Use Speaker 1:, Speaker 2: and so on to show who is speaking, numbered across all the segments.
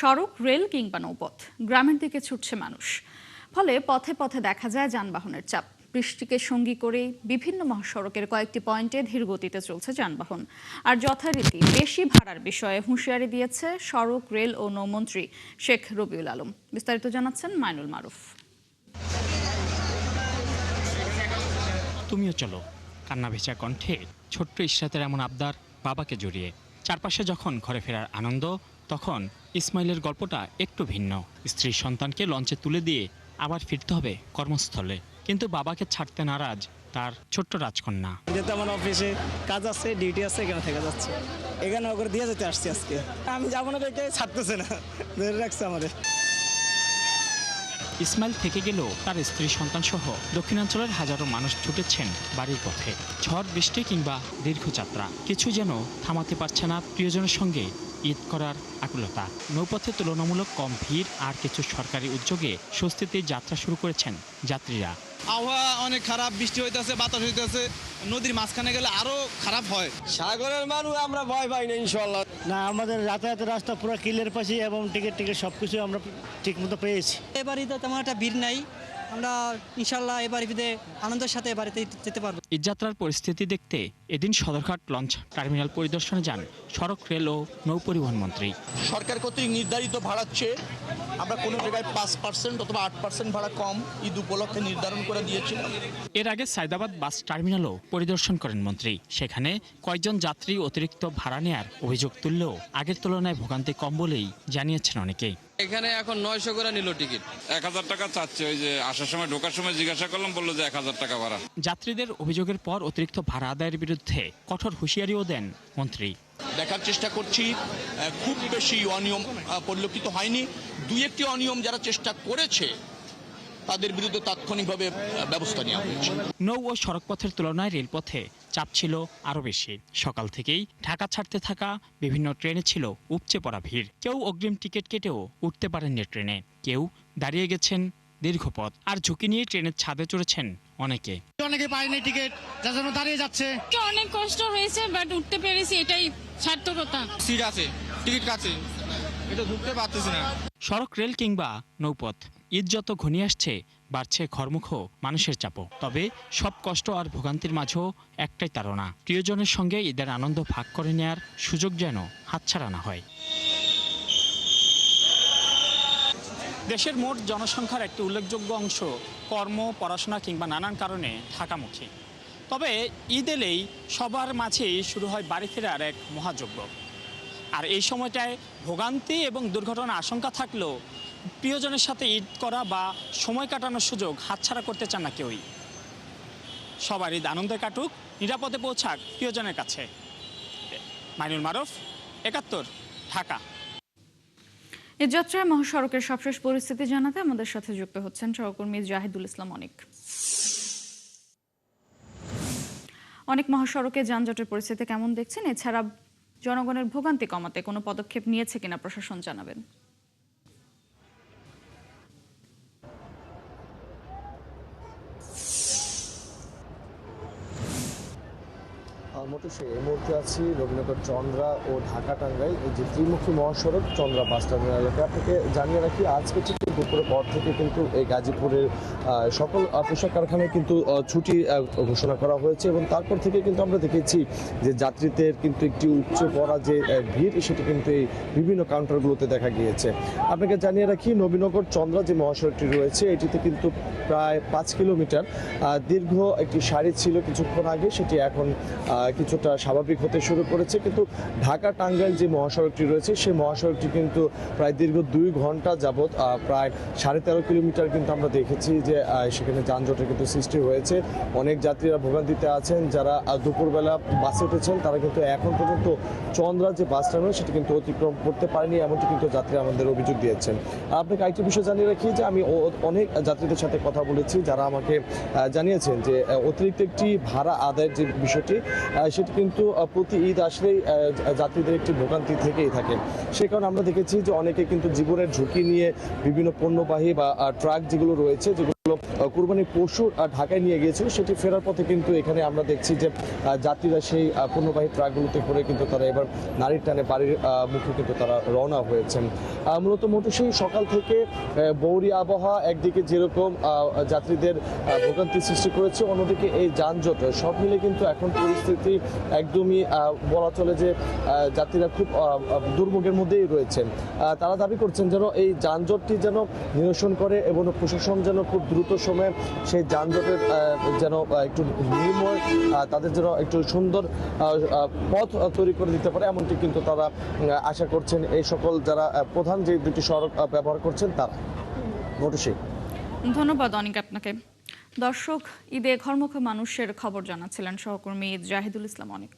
Speaker 1: সড়ক, রেল কিংবা নৌপথ, গ্রামের দিকে ছুটছে মানুষ। ফলে পথে পথে দেখা যায় যানবাহনের চাপ। বৃষ্টিকে সঙ্গী করে বিভিন্ন মহাসড়কের কয়েকটি পয়েন্টে ধীর গতিতে চলছে যানবাহন। আর যথারীতি বেশি ভাড়ার বিষয়ে হুঁশিয়ারি দিয়েছে সড়ক, রেল ও নৌমন্ত্রী শেখ রবিউল আলম। বিস্তারিত জানাচ্ছেন মাইনুল মারুফ।
Speaker 2: তুমিও চলো, কান্না ভেজা কণ্ঠে ছোট্ট ইশরাতের এমন আবদার বাবাকে জড়িয়ে। চারপাশে যখন ঘরে ফেরার আনন্দ, তখন ইসমাইলের গল্পটা একটু ভিন্ন। স্ত্রী সন্তানকে লঞ্চে তুলে দিয়ে আবার ফিরতে হবে কর্মস্থলে, কিন্তু বাবাকে ছাড়তে নারাজ তার ছোট্ট রাজকন্যা।
Speaker 3: যেহেতু আমার অফিসে কাজ আছে, ডিউটি আছে, এখানে থেকে যাচ্ছে, এখানে ওকে দিয়ে যেতে আসছি আজকে। আমি যাবো না দেখে ছাড়তেছে না, ধরে রাখছে আমাদের।
Speaker 2: ইসমাইল থেকে গেলেও তার স্ত্রী সন্তান সহ দক্ষিণাঞ্চলের হাজারো মানুষ ছুটেছেন বাড়ির পথে। ঝড় বৃষ্টি কিংবা দীর্ঘ যাত্রা, কিছু যেন থামাতে পারছে না প্রিয়জনের সঙ্গে ঈদ করার আকুলতা। নৌপথে তুলনামূলক কম ভিড় আর কিছু সরকারি উদ্যোগে স্বস্তিতে যাত্রা শুরু করেছেন যাত্রীরা।
Speaker 4: আবহাওয়া অনেক খারাপ, বৃষ্টি হইতেছে, বাতাস হইতেছে, নদীর মাঝখানে গেলে আরো খারাপ হয়।
Speaker 3: সাগরের মানুষ আমরা ভয় পাই না ইনশাল্লাহ। না, আমাদের যাতায়াতের রাস্তা পুরো ক্লিয়ার পাচ্ছি এবং টিকিট সবকিছু আমরা ঠিক মতো পেয়েছি।
Speaker 5: এবারে তো তেমন একটা ভিড় নাই, আমরা ইনশাল্লাহ এবার ঈদে আনন্দের সাথে এবারে যেতে পারবো।
Speaker 2: ঈদযাত্রার পরিস্থিতি দেখতে এদিন সদরঘাট লঞ্চ টার্মিনাল পরিদর্শনে যান সড়ক, রেল ও নৌ পরিবহন মন্ত্রী।
Speaker 6: সরকার কর্তৃক নির্ধারিত ভাড়াচ্ছে আমরা কোনো জায়গায় 5% অথবা 8% ভাড়া কম ঈদ উপলক্ষে নির্ধারণ করে দিয়েছিলাম।
Speaker 2: এর আগে সায়দাবাদ বাস টার্মিনালও পরিদর্শন করেন মন্ত্রী। সেখানে কয়েকজন যাত্রী অতিরিক্ত ভাড়া নেয়ার অভিযোগ তুললেও আগের তুলনায় ভোগান্তি কম বলেই জানিয়েছেন অনেকেই।
Speaker 7: এখানে এখন 900 করে নিল টিকিট,
Speaker 8: 1000 টাকা চাচ্ছে। ওই যে আসার সময় ঢোকার সময় জিজ্ঞাসা করলাম, বললো যে 1000 টাকা ভাড়া।
Speaker 2: যাত্রীদের অভিযোগের পর অতিরিক্ত ভাড়া আদায়ের বিরুদ্ধে কঠোর হুঁশিয়ারিও দেন মন্ত্রী।
Speaker 6: দেখার চেষ্টা করছি, খুব বেশি অনিয়ম পরিলক্ষিত হয়নি। দুই একটি অনিয়ম যারা চেষ্টা করেছে তাদের বিরুদ্ধে তাৎক্ষণিকভাবে ব্যবস্থা নেওয়া হয়েছে।
Speaker 2: নৌ ও সড়কপথের তুলনায় রেলপথে চাপ ছিল আরও বেশি। সকাল থেকেই ঢাকা ছাড়তে থাকা বিভিন্ন ট্রেনে ছিল উপচে পড়া ভিড়। কেউ অগ্রিম টিকিট কেটেও উঠতে পারেননি ট্রেনে, কেউ দাঁড়িয়ে গেছেন দীর্ঘ পথ। আর ঝুঁকি নিয়ে ট্রেনের ছাদে চড়েছেন অনেকে।
Speaker 3: অনেকে পায়নি টিকিট, যার জন্য দাঁড়িয়ে যাচ্ছে।
Speaker 9: অনেক কষ্ট হয়েছে, বাট উঠতে পেরেছি, এটাই সার্থকতা।
Speaker 4: সিট আছে, টিকিট কাটছে, এটা ঢুকতে পারতেছি না।
Speaker 2: সড়ক, রেল কিংবা নৌপথ, ঈদ যত ঘনিয়ে আসছে বাড়ছে ঘরমুখ মানুষের চাপও। তবে সব কষ্ট আর ভোগান্তির মাঝেও একটাই তাড়না, প্রিয়জনের সঙ্গে ঈদের আনন্দ ভাগ করে নেয়ার সুযোগ যেন হাতছাড়া না হয়। দেশের মোট জনসংখ্যার একটি উল্লেখযোগ্য অংশ কর্ম, পড়াশোনা কিংবা নানান কারণে ঢাকামুখী। তবে ঈদ এলেই সবার মাঝেই শুরু হয় বাড়ি ফেরার এক মহাযজ্ঞ। আর এই সময়টায় ভোগান্তি এবং দুর্ঘটনার আশঙ্কা থাকলেও প্রিয়জনের সাথে ঈদ করা বা সময় কাটানোর সুযোগ হাতছাড়া করতে চান না কেউই। সবার ঈদ আনন্দে কাটুক, নিরাপদে পৌঁছাক প্রিয়জনের কাছে। মাইনুল মারুফ, ৭১, ঢাকা।
Speaker 1: ঈদযাত্রায় মহাসড়কের সবশেষ পরিস্থিতি জানাতে আমাদের সাথে যুক্ত হচ্ছেন সহকর্মী জাহিদুল ইসলাম অনেক। অনেক মহাসড়কে যানজটের পরিস্থিতি কেমন দেখছেন? এছাড়া জনগণের ভোগান্তি কমাতে কোনো পদক্ষেপ নিয়েছে কিনা প্রশাসন, জানাবেন।
Speaker 10: এই মুহূর্তে আছি রবীন্দ্রনগর চন্দ্রা ও ঢাকা টাঙ্গাইল এই যে ত্রিমুখী মহাসড়ক চন্দ্রা বাস টার্মিনাল এলাকায়। আপনাকে জানিয়ে রাখি, আজকে ঠিক দুপুরের পর থেকে কিন্তু এই গাজীপুরের সকল পোশাক কারখানায় কিন্তু ছুটি ঘোষণা করা হয়েছে এবং তারপর থেকে কিন্তু আমরা দেখেছি যে যাত্রীদের কিন্তু একটি উপচে পড়া যে ভিড়, সেটি কিন্তু এই বিভিন্ন কাউন্টারগুলোতে দেখা গিয়েছে। আপনাকে জানিয়ে রাখি, নবীনগর চন্দ্রা যে মহাসড়কটি রয়েছে এটিতে কিন্তু প্রায় 5 কিলোমিটার দীর্ঘ একটি সারি ছিল কিছুক্ষণ আগে, সেটি এখন কিছুটা স্বাভাবিক হতে শুরু করেছে। কিন্তু ঢাকা টাঙ্গাইল যে মহাসড়কটি রয়েছে সেই মহাসড়কটি কিন্তু প্রায় দীর্ঘ 2 ঘন্টা যাবৎ প্রায় 13.5 কিলোমিটার কিন্তু আমরা দেখেছি যে সেখানে যানজটের কিন্তু সৃষ্টি হয়েছে। অনেক যাত্রীরা ভোগান্তিতে আছেন, যারা দুপুরবেলা বাসে উঠেছেন তারা কিন্তু এখন পর্যন্ত চন্দ্রা যে বাস টার্মিনাল সেটি কিন্তু অতিক্রম করতে পারেনি, এমনটি কিন্তু যাত্রীরা আমাদের অভিযোগ দিয়েছেন। আপনাকে আরেকটি বিষয় জানিয়ে রাখি যে আমি অনেক যাত্রীদের সাথে কথা বলেছি, যারা আমাকে জানিয়েছেন যে অতিরিক্ত একটি ভাড়া আদায়ের যে বিষয়টি সেটি কিন্তু প্রতি ঈদ আসলেই যাত্রীদের একটি ভোগান্তি থেকেই থাকে। সে কারণে আমরা দেখেছি যে অনেকে কিন্তু জীবনের ঝুঁকি নিয়ে বিভিন্ন পণ্যবাহী বা ট্রাক যেগুলো রয়েছে যেগুলো যেগুলো কুরবানির পশু ঢাকায় নিয়ে গিয়েছিল সেটি ফেরার পথে কিন্তু এখানে আমরা দেখছি যে যাত্রীরা সেই পণ্যবাহী ট্রাকগুলোতে করে কিন্তু তারা এবার নারীর টানে বাড়ির মুখে কিন্তু তারা রওনা হয়েছেন। মূলত মোটরসি সকাল থেকে বৌরি আবহাওয়া একদিকে যেরকম যাত্রীদের ভোগান্তি সৃষ্টি করেছে, অন্যদিকে এই যানজট সব মিলে কিন্তু এখন পরিস্থিতি একদমই বলা চলে যে যাত্রীরা খুব দুর্ভোগের মধ্যেই রয়েছেন। তারা দাবি করছেন যেন এই যানজটটি যেন নিরসন করে এবং প্রশাসন যেন খুব দ্রুত সময়ে সেই যানজটের যেন একটু নির্ময় তাদের যেন একটু সুন্দর পথ তৈরি করে দিতে পারে, এমনটি কিন্তু তারা আশা করছেন এই সকল যারা প্রধান যে দুটি সড়ক ব্যবহার করছেন তারা। মোটরসি,
Speaker 1: ধন্যবাদ অনেক আপনাকে। দর্শক, ঈদে ঘরমুখী মানুষের খবর জানাচ্ছিলেন সহকর্মী জাহিদুল ইসলাম অনেক।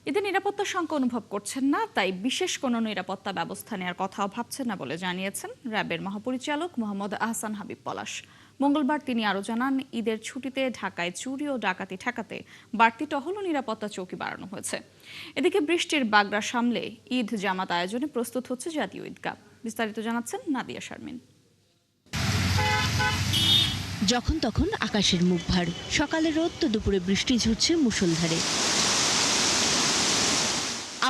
Speaker 1: ঈদে নিরাপত্তা শঙ্কা অনুভব করছেন না, তাই বিশেষ কোনো নিরাপত্তা ব্যবস্থা নেওয়ার কথাও ভাবছেন না বলে জানিয়েছেন র্যাবের মহাপরিচালক মোহাম্মদ আহসান হাবিব পলাশ। মঙ্গলবার তিনি আরও জানান, ঈদের ছুটিতে ঢাকায় চুরি ও ডাকাতি ঠেকাতে বাড়তি টহল ও নিরাপত্তা চৌকি বাড়ানো হয়েছে। এদিকে বৃষ্টির বাগড়া সামলে ঈদ জামাত আয়োজনে প্রস্তুত হচ্ছে জাতীয় ঈদগাহ। বিস্তারিত জানাচ্ছেন নাদিয়া শারমিন।
Speaker 11: যখন তখন আকাশের মুখ ভার, সকালে রোদ তো দুপুরে বৃষ্টি ঝরছে মুষলধারে।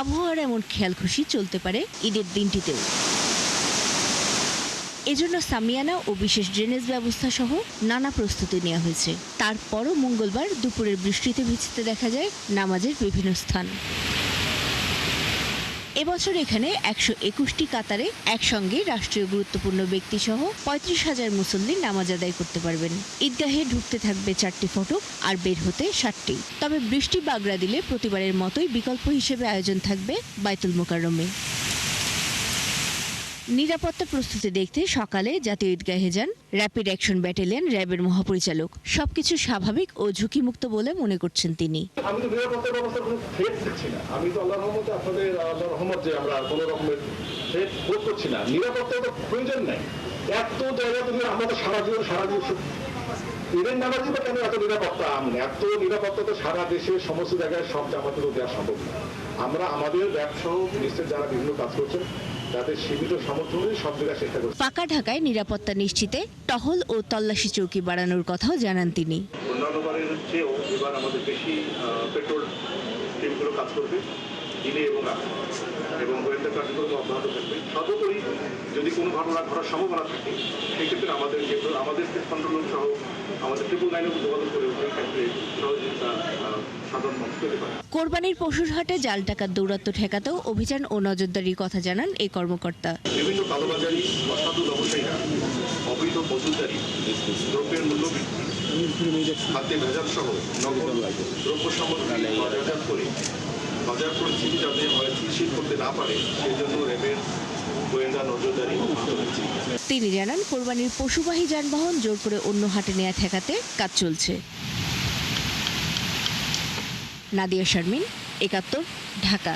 Speaker 11: আবহাওয়ার এমন খেয়াল খুশি চলতে পারে ঈদের দিনটিতেও। এজন্য সামিয়ানা ও বিশেষ ড্রেনেজ ব্যবস্থা সহ নানা প্রস্তুতি নেওয়া হয়েছে। তারপরও মঙ্গলবার দুপুরের বৃষ্টিতে ভিজতে দেখা যায় নামাজের বিভিন্ন স্থান। এবছর এখানে 121টি কাতারে একসঙ্গে রাষ্ট্রীয় গুরুত্বপূর্ণ ব্যক্তি সহ 35,000 মুসল্লি নামাজ আদায় করতে পারবেন। ঈদগাহে ঢুকতে থাকবে 4টি ফটক আর বের হতে 7টি। তবে বৃষ্টি বাগড়া দিলে প্রতিবারের মতোই বিকল্প হিসেবে আয়োজন থাকবে বাইতুল মোকাররমে। নিরাপত্তা প্রস্তুতি দেখতে সকালে জাতীয় ঈদগাহে যান র্যাপিড অ্যাকশন ব্যাটালিয়ন র্যাবের মহাপরিচালক। সবকিছু স্বাভাবিক ও ঝুঁকিমুক্ত বলে মনে করছেন তিনি।
Speaker 12: আমি তো নিরাপত্তা ব্যবস্থার কোনো থ্রেট দেখছি না। আমি তো আল্লাহর রহমতে আপনাদের আল্লাহর রহমত যে আমরা কোনো রকমের থ্রেট বোধ করছি না। নিরাপত্তার তো প্রয়োজন নাই। এত জায়গা থেকে আমরা তো সারা জীবন ঈদের নামাজি বা কেন এত নিরাপত্তা এত নিরাপত্তা তো সারা দেশে সমস্ত জায়গায় সব জামাতেরও দেওয়া সম্ভব না। আমরা আমাদের ব্যবসা নিশ্চিত যারা বিভিন্ন কাজ করছেন তাদের সীমিত সামর্থ্য অনুযায়ী সব জায়গায় চেষ্টা করছি।
Speaker 11: ফাঁকা ঢাকায় নিরাপত্তা নিশ্চিতে টহল ও তল্লাশি চৌকি বাড়ানোর কথাও জানান তিনি।
Speaker 12: অন্যান্যবারের চেয়েও এবার আমাদের বেশি পেট্রোল টিমগুলো কাজ করবে দিনে এবং রাতে, এবং গোয়েন্দা কার্যক্রম অব্যাহত থাকবে। সর্বোপরি যদি কোনো ঘটনা ঘটার সম্ভাবনা থাকে সেক্ষেত্রে আমাদের যেগুলো আমাদের স্টেট কন্ট্রোল সহ আমাদের 999 যোগাযোগ করে ওই ক্ষেত্রে সহযোগিতা সাধারণ মানুষ পেতে পারে।
Speaker 11: কোরবানির পশুর হাটে জাল টাকার দৌরাত্ম্য ঠেকাতেও অভিযান ও নজরদারির কথা জানান এই কর্মকর্তা।
Speaker 12: বিভিন্ন কালোবাজারি, অসাধু ব্যবসায়ীরা অবৈধ মজুতদারি, দ্রব্যের মূল্য বৃদ্ধি, খাদ্যে ভেজাল সহ নগদ দ্রব্য সামগ্রী বাজার পরিস্থিতি যাতে স্থিতিশীল করতে না পারে সেই জন্য র্যাবের গোয়েন্দা নজরদারি হচ্ছে।
Speaker 11: তিনি জানান, কোরবানির পশুবাহী যানবাহন জোর করে অন্য হাটে নেওয়া ঠেকাতে কাজ চলছে। নাদিয়া শারমিন, 71, ঢাকা।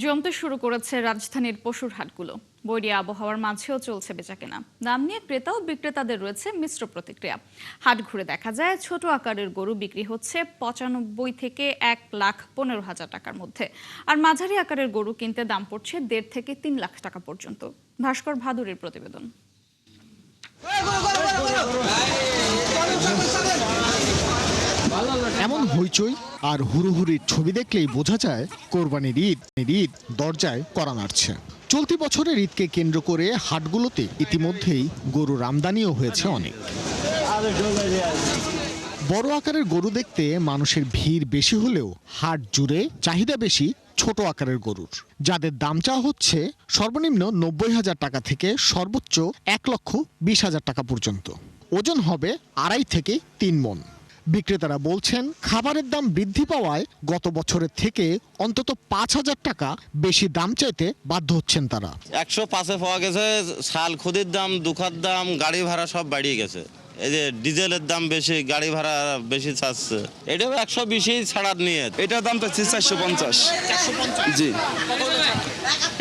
Speaker 1: জমতে শুরু করেছে রাজধানীর পশুর হাটগুলো। বৈরী আবহাওয়ার মাঝেও চলছে বেচাকেনা। দাম নিয়ে ক্রেতা ও বিক্রেতাদের রয়েছে মিশ্র প্রতিক্রিয়া। হাট ঘুরে দেখা যায় ছোট আকারের গরু বিক্রি হচ্ছে 95 থেকে 1,15,000 টাকার মধ্যে, আর মাঝারি আকারের গরু কিনতে দাম পড়ছে 1.5 থেকে 3 লাখ টাকা পর্যন্ত। ভাস্কর ভাদুরীর প্রতিবেদন।
Speaker 13: এমন হইচই আর হুড়োহুড়ির ছবি দেখলেই বোঝা যায় কোরবানির ঈদ দরজায় কড়া নাড়ছে। চলতি বছরের ঈদকে কেন্দ্র করে হাটগুলোতে ইতিমধ্যেই গরুর আমদানিও হয়েছে অনেক। বড় আকারের গরু দেখতে মানুষের ভিড় বেশি হলেও হাট জুড়ে চাহিদা বেশি ছোট আকারের গরুর, যাদের দাম চাওয়া হচ্ছে সর্বনিম্ন 90,000 টাকা থেকে সর্বোচ্চ 1,20,000 টাকা পর্যন্ত। ওজন হবে 2.5 থেকে 3 মণ। বিক্রেতারা বলছেন, খাবারের দাম বৃদ্ধি পাওয়ায় গত বছরের থেকে অন্তত 5,000 টাকা বেশি দাম চাইতে বাধ্য হচ্ছেন তারা।
Speaker 14: 105-এ পাওয়া গেছে। শাল খুদির দাম, দুখার দাম, গাড়ি ভাড়া সব বাড়িয়ে গেছে। এই যে ডিজেলের দাম বেশি, গাড়ি ভাড়া বেশি চাচ্ছে। এটাও 120-ই ছাড়ার নিয়ে।
Speaker 4: এটার দাম তো 450। জি,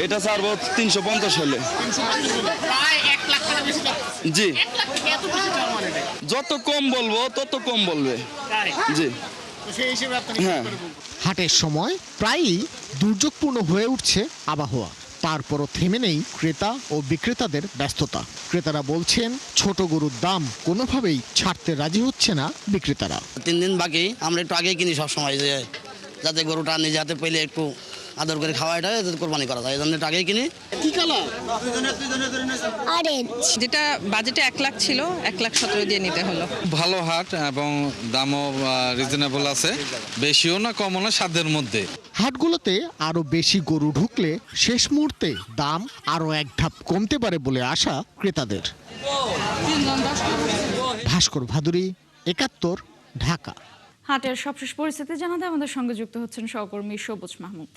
Speaker 4: এটা ছাড়বো 350 হলে। জি, যত কম বলবো তত কম বলবে। জি, হ্যাঁ।
Speaker 13: হাটের সময় প্রায়ই দুর্যোগপূর্ণ হয়ে উঠছে আবহাওয়া। তারপরও থেমে নেই ক্রেতা ও বিক্রেতাদের ব্যস্ততা। ক্রেতারা বলছেন ছোট গরুর দাম কোনোভাবেই ছাড়তে রাজি হচ্ছে না বিক্রেতারা।
Speaker 15: 3 দিন বাকি, আমরা একটু আগে কিনি সবসময়, যে যাতে গরুটা নিজে হাতে পেলে একটু আদর করে খাওয়াটা কোরবানি করা যায়, এই জন্য একটু আগে কিনি।
Speaker 16: কি কালার? অরেঞ্জ।
Speaker 17: যেটা বাজেটে 1 লাখ ছিল, 1,17,000 দিয়ে নিতে হলো।
Speaker 8: ভালো হাট এবং দামও রিজনেবল আছে, বেশিও না কমও না, সাধ্যের মধ্যে।
Speaker 13: হাটগুলোতে আরো বেশি গরু ঢুকলে শেষ মুহূর্তে দাম আরো এক ধাপ কমতে পারে বলে আশা ক্রেতাদের। ভাস্কর ভাদুরী, ৭১, ঢাকা।
Speaker 1: হাটের সবশেষ পরিস্থিতি জানাতে আমাদের সঙ্গে যুক্ত হচ্ছেন সহকর্মী সবুজ মাহমুদ।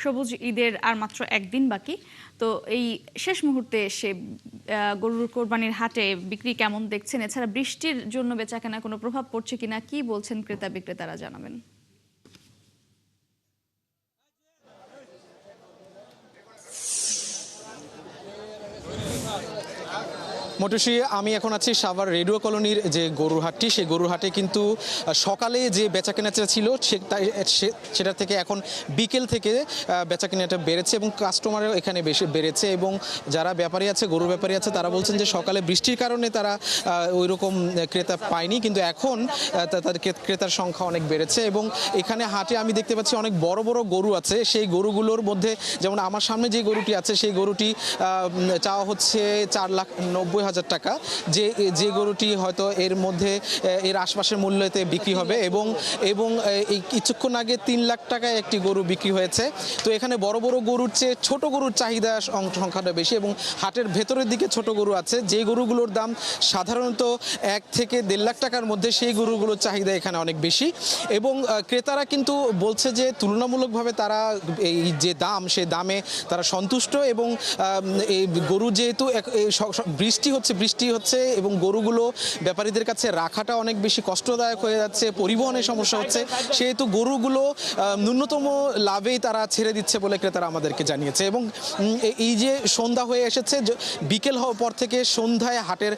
Speaker 1: সবুজ, ঈদের আর মাত্র একদিন বাকি, তো এই শেষ মুহূর্তে এসে গরুর কোরবানির হাটে বিক্রি কেমন দেখছেন? এছাড়া বৃষ্টির জন্য বেচাকেনা কোনো প্রভাব পড়ছে কিনা, কি বলছেন ক্রেতা বিক্রেতারা, জানাবেন।
Speaker 18: মটুসি, আমি এখন আছি সাভার রেডিও কলোনির যে গরুর হাটটি, সেই গরুর হাটে কিন্তু সকালে যে বেচাকেনাটা ছিল সেটা থেকে এখন বিকেল থেকে বেচাকেনাটা বেড়েছে এবং কাস্টমারও এখানে বেশি বেড়েছে। এবং যারা ব্যাপারী আছে, গরুর ব্যাপারী আছে, তারা বলছেন যে সকালে বৃষ্টির কারণে তারা ওই রকম ক্রেতা পায়নি, কিন্তু এখন তাদের ক্রেতার সংখ্যা অনেক বেড়েছে। এবং এখানে হাটে আমি দেখতে পাচ্ছি অনেক বড় বড় গরু আছে। সেই গরুগুলোর মধ্যে যেমন আমার সামনে যে গরুটি আছে, সেই গরুটি চাওয়া হচ্ছে 4,90,000 টাকা, যে গরুটি হয়তো এর মধ্যে এর আশপাশের মূল্যতে বিক্রি হবে। এবং এই কিছুক্ষণ আগে 3 লাখ টাকায় একটি গরু বিক্রি হয়েছে। তো এখানে বড় বড় গরুর চেয়ে ছোট গরুর চাহিদা সংখ্যাটা বেশি এবং হাটের ভেতরের দিকে ছোট গরু আছে, যে গরুগুলোর দাম সাধারণত 1 থেকে 1.5 লাখ টাকার মধ্যে, সেই গরুগুলোর চাহিদা এখানে অনেক বেশি। এবং ক্রেতারা কিন্তু বলছে যে তুলনামূলকভাবে তারা এই যে দাম, সেই দামে তারা সন্তুষ্ট। এবং এই গরু যেহেতু বৃষ্টি হচ্ছে এবং গরুগুলো ব্যাপারীদের কাছে রাখাটা অনেক বেশি কষ্টদায়ক হয়ে যাচ্ছে, পরিবহনের সমস্যা হচ্ছে, সেহেতু গরুগুলো ন্যূনতম লাভেই তারা ছেড়ে দিচ্ছে বলে ক্রেতারা আমাদেরকে জানিয়েছে। এবং এই যে সন্ধ্যা হয়ে এসেছে, বিকেল হওয়ার পর থেকে সন্ধ্যায় হাটের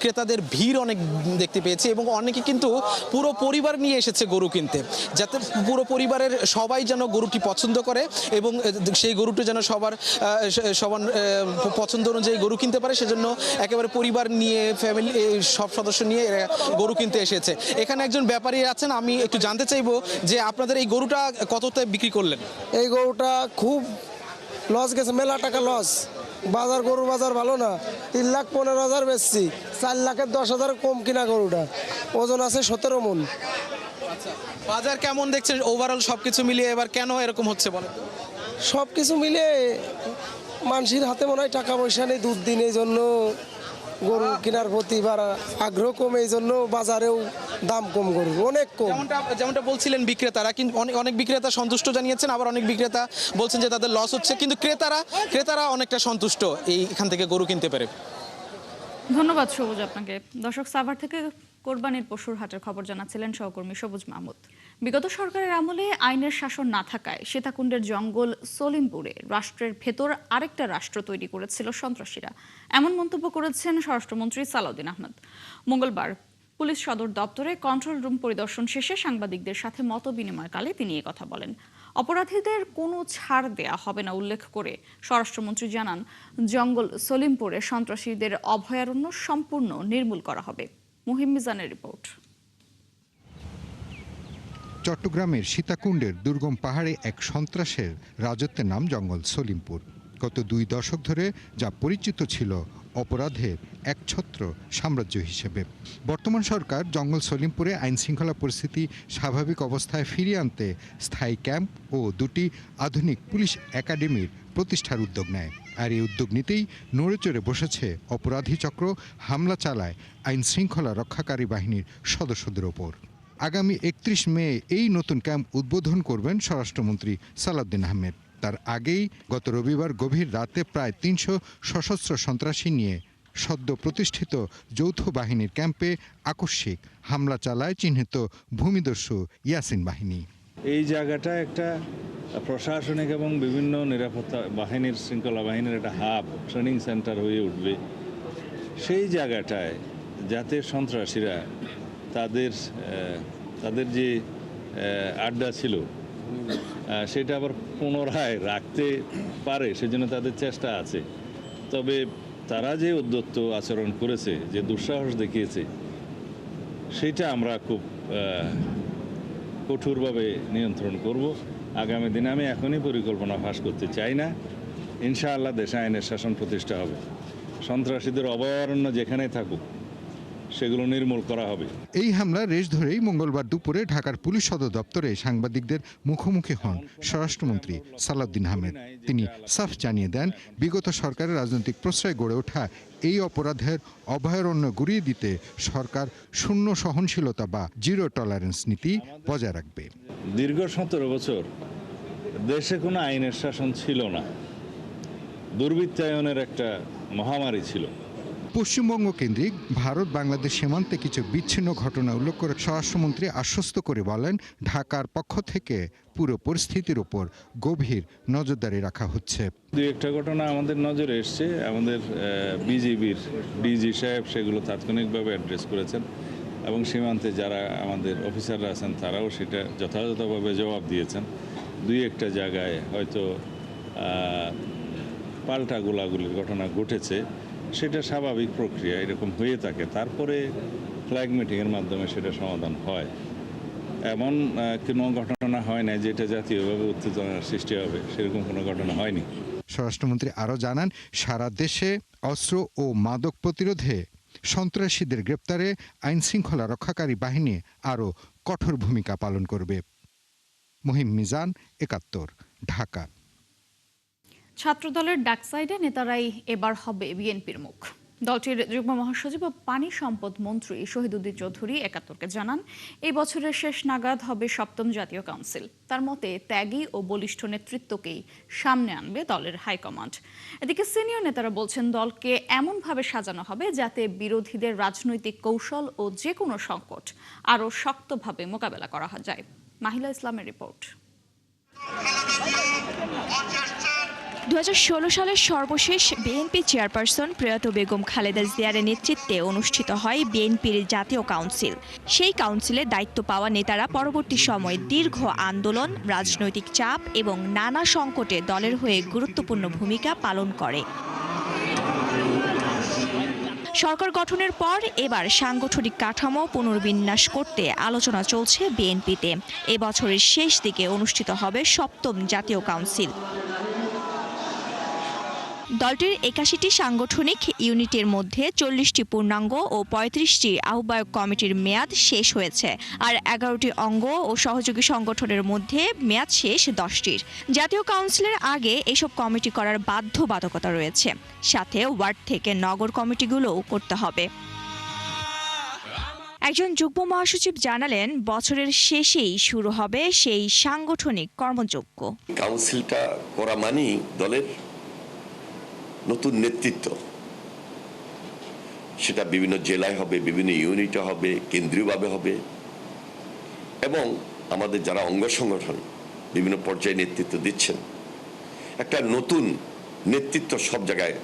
Speaker 18: ক্রেতাদের ভিড় অনেক দেখতে পেয়েছি এবং অনেকে কিন্তু পুরো পরিবার নিয়ে এসেছে গরু কিনতে, যাতে পুরো পরিবারের সবাই যেন গরুটি পছন্দ করে এবং সেই গরুটি যেন সবার পছন্দ অনুযায়ী গরু কিনতে পারে, সেজন্য একেবারে পরিবার নিয়ে, ফ্যামিলি সব সদস্য নিয়ে গরু কিনতে এসেছে। এখানে একজন ব্যাপারী আছেন, আমি একটু জানতে চাইবো যে আপনাদের এই গরুটা কততে বিক্রি করলেন?
Speaker 19: এই গরুটা খুব লস গেছে, মেলা টাকা লস। গরুর বাজার ভালো না, 3,15,000 বেচছি, 4,10,000 কম কিনা গরুটা, ওজন আছে 17 মণ।
Speaker 18: বাজার কেমন দেখছেন ওভারঅল সবকিছু মিলিয়ে? এবার কেন এরকম হচ্ছে বলেন?
Speaker 19: সবকিছু মিলে মানুষের হাতে মনে হয় টাকা পয়সা নেই, দুধ দিন, এই জন্য গরু কেনার প্রতি আগ্রহ কম, এই জন্য বাজারেও দাম কম, গরুর অনেক কম।
Speaker 18: যেমনটা বলছিলেন বিক্রেতারা, কিন্তু অনেক বিক্রেতা সন্তুষ্ট জানিয়েছেন, আবার অনেক বিক্রেতা বলছেন যে তাদের লস হচ্ছে, কিন্তু ক্রেতারা অনেকটা সন্তুষ্ট এখান থেকে গরু কিনতে পারে।
Speaker 1: ধন্যবাদ সবুজ আপনাকে। দর্শক, সাভার থেকে কোরবানির পশুর হাটের খবর জানাচ্ছিলেন সহকর্মী সবুজ মাহমুদ। বিগত সরকারের আমলে আইনের শাসন না থাকায় সীতাকুণ্ডের জঙ্গল সলিমপুরে রাষ্ট্রের ভেতর আরেকটা রাষ্ট্র তৈরি করেছিল সন্ত্রাসীরা, এমন মন্তব্য করেছেন স্বরাষ্ট্রমন্ত্রী সালাউদ্দিন আহমেদ। মঙ্গলবার পুলিশ সদর দপ্তরে কন্ট্রোল রুম পরিদর্শন শেষে সাংবাদিকদের সাথে মত বিনিময়কালে তিনি এ কথা বলেন। অপরাধীদের কোনো ছাড় দেয়া হবে না উল্লেখ করে স্বরাষ্ট্রমন্ত্রী জানান, জঙ্গল সলিমপুরে সন্ত্রাসীদের অভয়ারণ্য সম্পূর্ণ নির্মূল করা হবে। মুহিম মিজানের রিপোর্ট।
Speaker 20: চট্টগ্রামের সীতাকুণ্ডের দুর্গম পাহাড়ে এক সন্ত্রাসের রাজত্বের নাম জঙ্গল সলিমপুর। গত 2 দশক ধরে যা পরিচিত ছিল অপরাধের একছত্র সাম্রাজ্য হিসেবে। বর্তমান সরকার জঙ্গল সলিমপুরে আইনশৃঙ্খলা পরিস্থিতি স্বাভাবিক অবস্থায় ফিরিয়ে আনতে স্থায়ী ক্যাম্প ও 2টি আধুনিক পুলিশ একাডেমির প্রতিষ্ঠার উদ্যোগ নেয়। আর এই উদ্যোগ নিতেই নড়ে চড়ে বসেছে অপরাধী চক্র, হামলা চালায় আইনশৃঙ্খলা রক্ষাকারী বাহিনীর সদস্যদের ওপর। আগামী 31 মে এই নতুন ক্যাম্প উদ্বোধন করবেন স্বরাষ্ট্রমন্ত্রী সালাউদ্দিন আহমেদ। তার আগেই গত রবিবার গভীর রাতে প্রায় 300 সশস্ত্র সন্ত্রাসী নিয়ে সদ্য প্রতিষ্ঠিত যৌথ বাহিনীর ক্যাম্পে আকস্মিক হামলা চালায় চিহ্নিত ভূমিদস্যু ইয়াসিন বাহিনী।
Speaker 21: এই জায়গাটা একটা প্রশাসনিক এবং বিভিন্ন নিরাপত্তা বাহিনীর, শৃঙ্খলা বাহিনীর একটা হাব, ট্রেনিং সেন্টার হয়ে উঠবে। সেই জায়গাটায় যাতে সন্ত্রাসীরা তাদের যে আড্ডা ছিল সেটা আবার পুনরায় রাখতে পারে, সেজন্য তাদের চেষ্টা আছে। তবে তারা যে উদ্যত্ত আচরণ করেছে, যে দুঃসাহস দেখিয়েছে, সেটা আমরা খুব কঠোরভাবে নিয়ন্ত্রণ করব আগামী দিনে। আমি এখনই পরিকল্পনা ফাঁস করতে চাই না। ইনশাআল্লাহ দেশে আইনের শাসন প্রতিষ্ঠা হবে। সন্ত্রাসীদের অভয়ারণ্য যেখানেই থাকুক সেগুলো নির্মূল করা হবে।
Speaker 20: এই হামলার রেশ ধরেই মঙ্গলবার দুপুরে ঢাকার পুলিশ সদর দপ্তরে সাংবাদিকদের মুখোমুখি হন স্বরাষ্ট্রমন্ত্রী সালাউদ্দিন আহমেদ। তিনি সাফ জানিয়ে দেন, বিগত সরকারের রাজনৈতিক প্রশ্রয় গড়ে ওঠা এই অপরাধের অভয়ারণ্য গুড়িয়ে দিতে সরকার শূন্য সহনশীলতা বা জিরো টলারেন্স নীতি বজায় রাখবে।
Speaker 21: দীর্ঘ 17 বছর দেশে কোনো আইনের শাসন ছিল না, দুর্বৃত্তায়নের একটা মহামারী ছিল।
Speaker 20: পশ্চিমবঙ্গ কেন্দ্রিক ভারত বাংলাদেশ সীমান্তে কিছু বিচ্ছিন্ন ঘটনা উল্লেখ করে স্বরাষ্ট্রমন্ত্রী আশ্বস্ত করে বলেন, ঢাকার পক্ষ থেকে পুরো পরিস্থিতির উপর গভীর নজরদারি রাখা হচ্ছে।
Speaker 21: দুই একটা ঘটনা আমাদের নজরে এসছে, আমাদের বিজিবির ডিজি সাহেব সেগুলো তাৎক্ষণিকভাবে অ্যাড্রেস করেছেন এবং সীমান্তে যারা আমাদের অফিসাররা আছেন তারাও সেটা যথাযথভাবে জবাব দিয়েছেন। দুই একটা জায়গায় হয়তো পাল্টা গোলাগুলির ঘটনা ঘটেছে, সেটা স্বাভাবিক প্রক্রিয়া, এরকম হয়ে থাকে। তারপরে ফ্ল্যাগ মিটিংয়ের মাধ্যমে সেটা সমাধান হয়। এমন কোনো ঘটনা হয় না যেটা জাতীয়ভাবে উত্তেজনার সৃষ্টি হবে, সেরকম কোনো ঘটনা হয়নি।
Speaker 20: স্বরাষ্ট্রমন্ত্রী আরও জানান, সারা দেশে অস্ত্র ও মাদক প্রতিরোধে সন্ত্রাসীদের গ্রেপ্তারে আইন শৃঙ্খলা রক্ষাকারী বাহিনী আরও কঠোর ভূমিকা পালন করবে। মহিম মিজান, ৭১, ঢাকা।
Speaker 1: ছাত্রদলের ডাকসাইডে নেতারাই এবার হবে বিএনপির মুখ। দলটির যুগ্ম মহাসচিব ও পানি সম্পদ মন্ত্রী শহীদুদ্দিন চৌধুরী ৭১কে জানান, এই বছরের শেষ নাগাদ হবে ৭ম জাতীয় কাউন্সিল। তার মতে ত্যাগী ও বলিষ্ঠ নেতৃত্বকেই সামনে আনবে দলের হাইকমান্ড। এদিকে সিনিয়র নেতারা বলছেন, দলকে এমনভাবে সাজানো হবে যাতে বিরোধীদের রাজনৈতিক কৌশল ও যে কোনো সংকট আরও শক্তভাবে মোকাবেলা করা যায়। মাহিলা ইসলামের রিপোর্ট।
Speaker 5: 2016 সালের সর্বশেষ বিএনপি চেয়ারপারসন প্রয়াত বেগম খালেদা জিয়ার নেতৃত্বে অনুষ্ঠিত হয় বিএনপির জাতীয় কাউন্সিল। সেই কাউন্সিলে দায়িত্ব পাওয়া নেতারা পরবর্তী সময়ে দীর্ঘ আন্দোলন, রাজনৈতিক চাপ এবং নানা সংকটে দলের হয়ে গুরুত্বপূর্ণ ভূমিকা পালন করে। সরকার গঠনের পর এবার সাংগঠনিক কাঠামো পুনর্বিন্যাস করতে আলোচনা চলছে বিএনপিতে। এবছরের শেষ দিকে অনুষ্ঠিত হবে ৭ম জাতীয় কাউন্সিল। দলটির ৮১টি সাংগঠনিক ইউনিটের মধ্যে ৪০টি পূর্ণাঙ্গ ও ৩৫টি আহ্বায়ক কমিটির মেয়াদ শেষ হয়েছে, আর ১১টি অঙ্গ ও সহযোগী সংগঠনের মধ্যে মেয়াদ শেষ 10টির। জাতীয় কাউন্সিলের আগে এসব কমিটি করার বাধ্যবাধকতা রয়েছে, সাথে ওয়ার্ড থেকে নগর কমিটিগুলোও করতে হবে। একজন যুগ্ম মহাসচিব জানালেন, বছরের শেষেই শুরু হবে সেই সাংগঠনিক কর্মযজ্ঞ।
Speaker 22: কাউন্সিলটা করা মানেই দলের নতুন নেতৃত্ব, সেটা বিভিন্ন জেলায় হবে, বিভিন্ন ইউনিটে হবে, কেন্দ্রীয়ভাবে হবে, এবং আমাদের যারা অঙ্গ সংগঠন বিভিন্ন পর্যায়ে নেতৃত্ব দিচ্ছেন, একটা নতুন নেতৃত্ব সব জায়গায়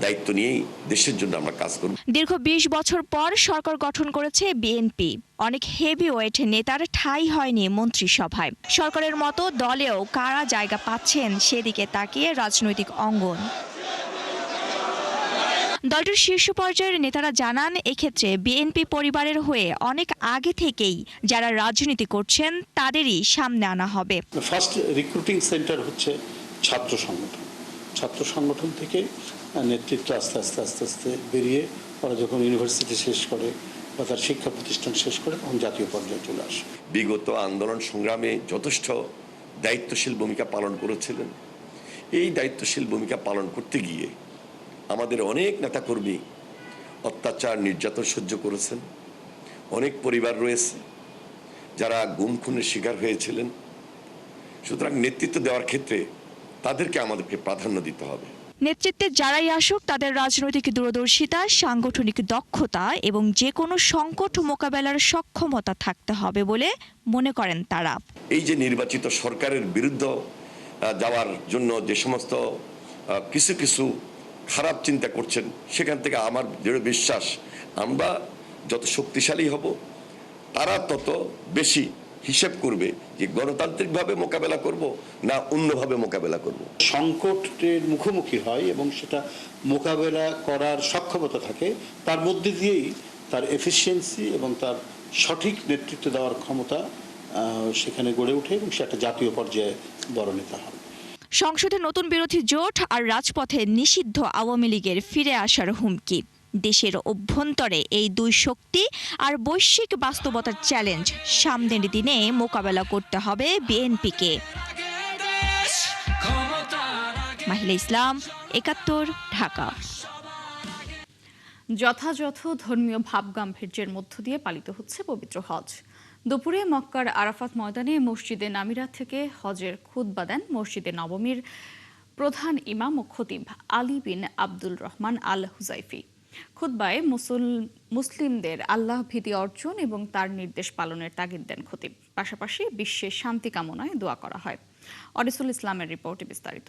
Speaker 22: দায়িত্ব নিয়েই দেশের জন্য আমরা কাজ করব।
Speaker 5: দীর্ঘ ২০ বছর পর সরকার গঠন করেছে বিএনপি। অনেক হেভিওয়েট নেতার ঠাঁই হয়নি মন্ত্রিসভায়। সরকারের মতো দলেও কারা জায়গা পাচ্ছেন সেদিকে তাকিয়ে রাজনৈতিক অঙ্গন। দলটির শীর্ষ পর্যায়ের নেতারা জানান, এক্ষেত্রে বিএনপি পরিবারের হয়ে অনেক আগে থেকেই যারা রাজনীতি করছেন তাদেরই সামনে আনা হবে।
Speaker 23: ফার্স্ট রিক্রুটিং সেন্টার হচ্ছে ছাত্র সংগঠন। ছাত্র সংগঠন থেকে নেতৃত্ব আস্তে আস্তে আস্তে আস্তে বেরিয়ে ওরা যখন ইউনিভার্সিটি শেষ করে বা তার শিক্ষা প্রতিষ্ঠান শেষ করে তখন জাতীয় পর্যায়ে চলে আসে।
Speaker 22: বিগত আন্দোলন সংগ্রামে যথেষ্ট দায়িত্বশীল ভূমিকা পালন করেছিলেন। এই দায়িত্বশীল ভূমিকা পালন করতে গিয়ে আমাদের অনেক নেতাকর্মী অত্যাচার, নির্যাতন সহ্য করেছেন। অনেক পরিবার রয়েছে যারা গুম খুনের শিকার হয়েছিলেন। সুতরাং নেতৃত্ব দেওয়ার ক্ষেত্রে তাদেরকে আমাদেরকে প্রাধান্য দিতে হবে।
Speaker 5: নেতৃত্বে যারাই আসুক তাদের রাজনৈতিক দূরদর্শিতা, সাংগঠনিক দক্ষতা এবং যে কোনো সংকট মোকাবেলার সক্ষমতা থাকতে হবে বলে মনে করেন তারা।
Speaker 22: এই যে নির্বাচিত সরকারের বিরুদ্ধে যাওয়ার জন্য যে সমস্ত কিছু কিছু খারাপ চিন্তা করছেন, সেখান থেকে আমার দৃঢ় বিশ্বাস আমরা যত শক্তিশালী হব তারা তত বেশি হিসেব করবে যে গণতান্ত্রিকভাবে মোকাবেলা করব না অন্যভাবে মোকাবেলা করব।
Speaker 23: সংকটের মুখোমুখি হয় এবং সেটা মোকাবেলা করার সক্ষমতা থাকে, তার মধ্যে দিয়েই তার এফিসিয়েন্সি এবং তার সঠিক নেতৃত্ব দেওয়ার ক্ষমতা সেখানে গড়ে ওঠে এবং সে একটা জাতীয় পর্যায়ে বড় নেতা হয়।
Speaker 5: সংসদে নতুন বিরোধী জোট আর রাজপথে নিষিদ্ধ আওয়ামী লীগের ফিরে আসার হুমকি। দেশের অভ্যন্তরে এই দুই শক্তি আর বৈশ্বিক বাস্তবতার চ্যালেঞ্জ সামনের দিনে মোকাবেলা করতে হবে বিএনপিকে। মাহিলা ইসলাম, ৭১, ঢাকা।
Speaker 1: যথাযথ ধর্মীয় ভাবগাম্ভীর্যের মধ্য দিয়ে পালিত হচ্ছে পবিত্র হজ। দুপুরে মক্কার আরাফাত ময়দানে মসজিদে নামিরা থেকে হজের খুতবা দেন মসজিদে নবমীর প্রধান ইমাম ও খতিব আলী বিন আব্দুল রহমান আল হুজাইফি। খুতবায় মুসলিমদের আল্লাহ ভীতি অর্জন এবং তার নির্দেশ পালনের তাগিদ দেন খতিব। পাশাপাশি বিশ্বের শান্তি কামনায় দোয়া করা হয়। অরিসুল ইসলামের রিপোর্টে বিস্তারিত।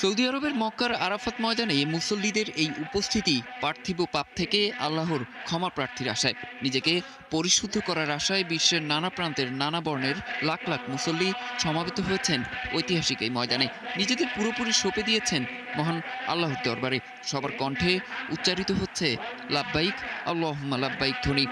Speaker 3: সৌদি আরবের মক্কার আরাফাত ময়দানে মুসল্লিদের এই উপস্থিতি পার্থিব পাপ থেকে আল্লাহর ক্ষমা প্রার্থীর আশায়, নিজেকে পরিশুদ্ধ করার আশায় বিশ্বের নানা প্রান্তের নানা বর্ণের লাখ লাখ মুসল্লি সমাবেত হয়েছেন ঐতিহাসিক এই ময়দানে। নিজেদের পুরোপুরি সঁপে দিয়েছেন মহান আল্লাহর দরবারে। সবার কণ্ঠে উচ্চারিত হচ্ছে লাব্বাইক আল্লাহুম্মা লাব্বাইক ধ্বনি।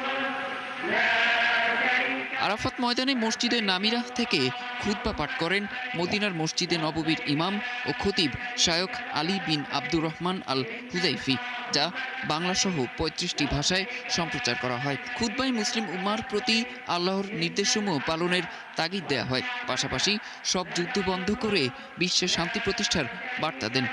Speaker 3: আরাফাত ময়দানে মসজিদে নামিরা থেকে খুতবা পাঠ করেন মদিনার মসজিদে নববীর ইমাম ও খতিব শায়খ আলী বিন আব্দুর রহমান আল হুজাইফি, যা বাংলাসহ ৩৫টি ভাষায় সম্প্রচার করা হয়। খুতবায় মুসলিম উম্মার প্রতি আল্লাহর নির্দেশসমূহ পালনের তাগিদ দেয়া হয়। পাশাপাশি সব যুদ্ধ বন্ধ করে বিশ্বে শান্তি প্রতিষ্ঠার বার্তা দেন।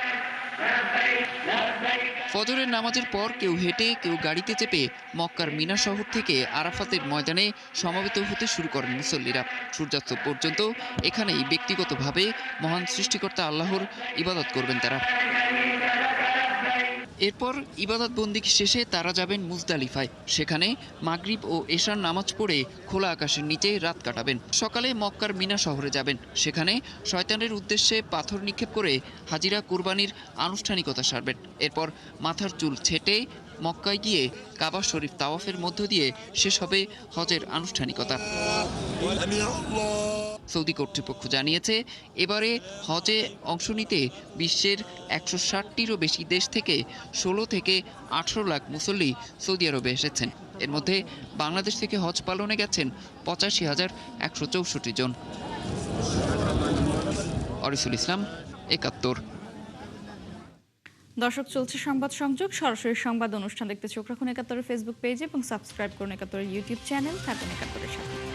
Speaker 3: ফজরের নামাজের পর কেউ হেঁটে, কেউ গাড়িতে চেপে মক্কার মিনা শহর থেকে আরাফাতের ময়দানে সমবেত হতে শুরু করেন মুসল্লিরা। সূর্যাস্ত পর্যন্ত এখানেই ব্যক্তিগতভাবে মহান সৃষ্টিকর্তা আল্লাহর ইবাদত করবেন তারা। এরপর ইবাদত বন্দি শেষে তারা যাবেন মুজদালিফায়। সেখানে মাগরিব ও এশার নামাজ পড়ে খোলা আকাশের নিচে রাত কাটাবেন। সকালে মক্কার মিনা শহরে যাবেন। সেখানে শয়তানের উদ্দেশ্যে পাথর নিক্ষেপ করে হাজিরা কুরবানির আনুষ্ঠানিকতা সারবেন। এরপর মাথার চুল ছেটে মক্কায় গিয়ে কাবা শরীফ তাওয়াফের মধ্য দিয়ে শেষ হবে হজের আনুষ্ঠানিকতা। সৌদি কর্তৃপক্ষ জানিয়েছে, এবারে হজে অংশ নিতে বিশ্বের ১৬০টিরও বেশি দেশ থেকে ১৬ থেকে ১৮ লাখ মুসল্লি সৌদি আরবে এসেছেন। এর মধ্যে বাংলাদেশ থেকে হজ পালনে গেছেন ৮৫,১৬৪ জন। অরিসুল ইসলাম, ৭১।
Speaker 1: দর্শক, চলছে সংবাদ সংযোগ। সরাসরি সংবাদ অনুষ্ঠান দেখতে চোখ রাখুন ৭১-এর ফেসবুক পেজে এবং সাবস্ক্রাইব করুন ৭১-এর ইউটিউব চ্যানেল। থাকুন ৭১-এর সাথে।